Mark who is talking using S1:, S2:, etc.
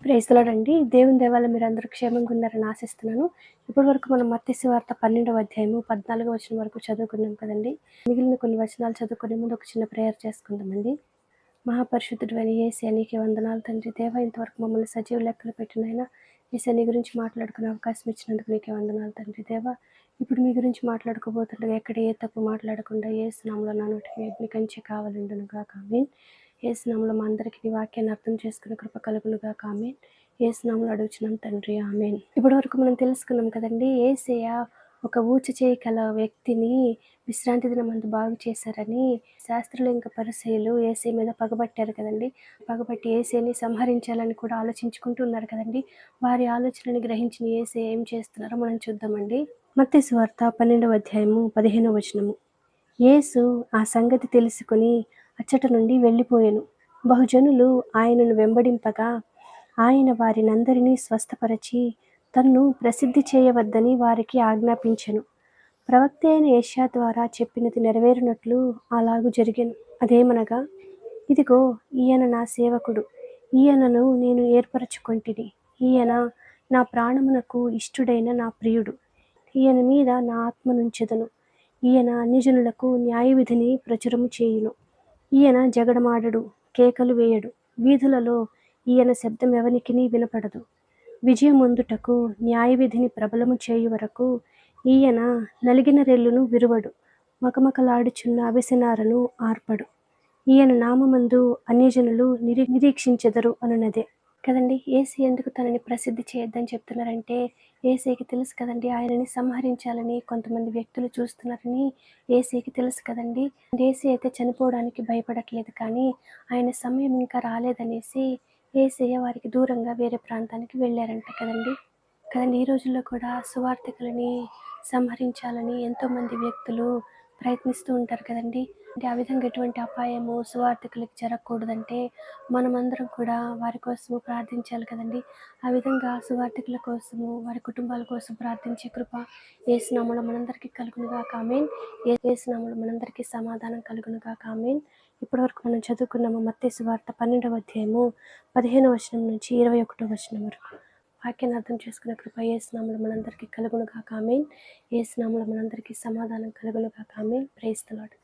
S1: Praise the lord అండి. దేవుని దయ వల్ల మీరందరూ క్షేమంగా ఉన్నారని ఆశిస్తున్నాను. ఇప్పటి వరకు మనం మత్తయి సువార్త 12వ అధ్యాయము 14వ వచనం వరకు చదువుకున్నాం కదండి. మిగిలిన కొన్ని వచనాలు చదువుకునే ముందు ఒక చిన్న ప్రేయర్ చేసుకుందామండి. మహాపరిశుద్ధుడైన యేసయ్య నీకే వందనాలు తండ్రి. దేవా, ఇంతవరకు మమ్మల్ని సజీవ లెక్కలు పెట్టినైనా యేసయ్య నీ గురించి మాట్లాడుకునే అవకాశం ఇచ్చినందుకు నీకే వందనాలు తండ్రి. దేవా, ఇప్పుడు మీ గురించి మాట్లాడుకోబోతుండగా ఎక్కడ ఏ తప్పు మాట్లాడకుండా యేసు నామములో నా నోటికి మీ అగ్ని కంచె కావాలండును గాక. ఆమేన్. యేసు నామములో మా అందరికీ నీ వాక్యాన్ని అర్థం చేసుకునే కృప కలుగును గాక. ఆమేన్. యేసు నామములో అడుగుచున్నాం తండ్రి. ఆమేన్. ఇప్పటి వరకు మనం తెలుసుకున్నాం కదండి. యేసయ్య ఒక ఊచ చేయగల వ్యక్తిని విశ్రాంతి దినమందు బాగు చేశారని శాస్త్రులు ఇంకా పరిసయ్యులు యేసయ్య మీద పగబట్టారు కదండి. పగబట్టి యేసయ్యని సంహరించాలని కూడా ఆలోచించుకుంటూ ఉన్నారు కదండి. వారి ఆలోచనని గ్రహించిన యేసయ్య ఏం చేస్తున్నారో మనం చూద్దామండి. మత్తయి సువార్త 12వ అధ్యాయము 15వ వచనము. యేసు ఆ సంగతి తెలుసుకుని అచ్చట నుండి వెళ్ళిపోయెను. బహుజనులు ఆయనను వెంబడింపగా ఆయన వారినందరినీ స్వస్థపరచి తన్ను ప్రసిద్ధి చేయవద్దని వారికి ఆజ్ఞాపించెను. ప్రవక్త అయిన యెషయా ద్వారా చెప్పినది నెరవేరునట్లు అలాగు జరిగెను. అదేమనగా, ఇదిగో ఈయన నా సేవకుడు, ఈయనను నేను ఏర్పరచుకొంటిని, ఈయన నా ప్రాణమునకు ఇష్టుడైన నా ప్రియుడు, ఈయన మీద నా ఆత్మనుంచెదను. ఈయన అన్యజనులకు న్యాయవిధిని ప్రచురము చేయును. ఈయన జగడమాడడు, కేకలు వేయడు. వీధులలో ఈయన శబ్దం ఎవనికిని వినపడదు. విజయమొందుటకు న్యాయవిధిని ప్రబలము చేయు వరకు ఈయన నలిగిన రెల్లును విరువడు, మకమకలాడుచున్న అవిసెనారను ఆర్పడు. ఈయన నామమందు అన్యజనులు నిరీక్షించెదరు అనున్నదే కదండి. యేసయ్య ఎందుకు తనని ప్రసిద్ధి చేయొద్దని చెప్తున్నారంటే, యేసయ్యకి తెలుసు కదండి ఆయనని సంహరించాలని కొంతమంది వ్యక్తులు చూస్తున్నారని యేసయ్యకి తెలుసు కదండి. యేసయ్య అయితే చనిపోవడానికి భయపడట్లేదు, కానీ ఆయన సమయం ఇంకా రాలేదనేసి యేసయ్య వారికి దూరంగా వేరే ప్రాంతానికి వెళ్ళారంట కదండి. ఈ రోజుల్లో కూడా సువార్థికులని సంహరించాలని ఎంతోమంది వ్యక్తులు ప్రయత్నిస్తూ ఉంటారు కదండి. అంటే ఆ విధంగా ఎటువంటి అపాయము సువార్థికులకి జరగకూడదంటే మనమందరం కూడా వారి కోసము ప్రార్థించాలి కదండి. ఆ విధంగా సువార్థికుల కోసము, వారి కుటుంబాల కోసం ప్రార్థించే కృప యేసు నామములో మనందరికీ కలుగును గాక. ఆమేన్. యేసు నామములో మనందరికీ సమాధానం కలుగును గాక. ఆమేన్. ఇప్పటివరకు మనం చదువుకున్నాము మత్తయి సువార్త 12వ అధ్యాయము 15వ వచనం నుంచి 21వ వచనం వరకు. వాక్యాన్ని అర్థం చేసుకునే కృప యేసు నామములో మనందరికీ కలుగును గాక. ఆమేన్. యేసు నామములో మనందరికీ సమాధానం కలుగును గాక. ఆమేన్. Praise the lord.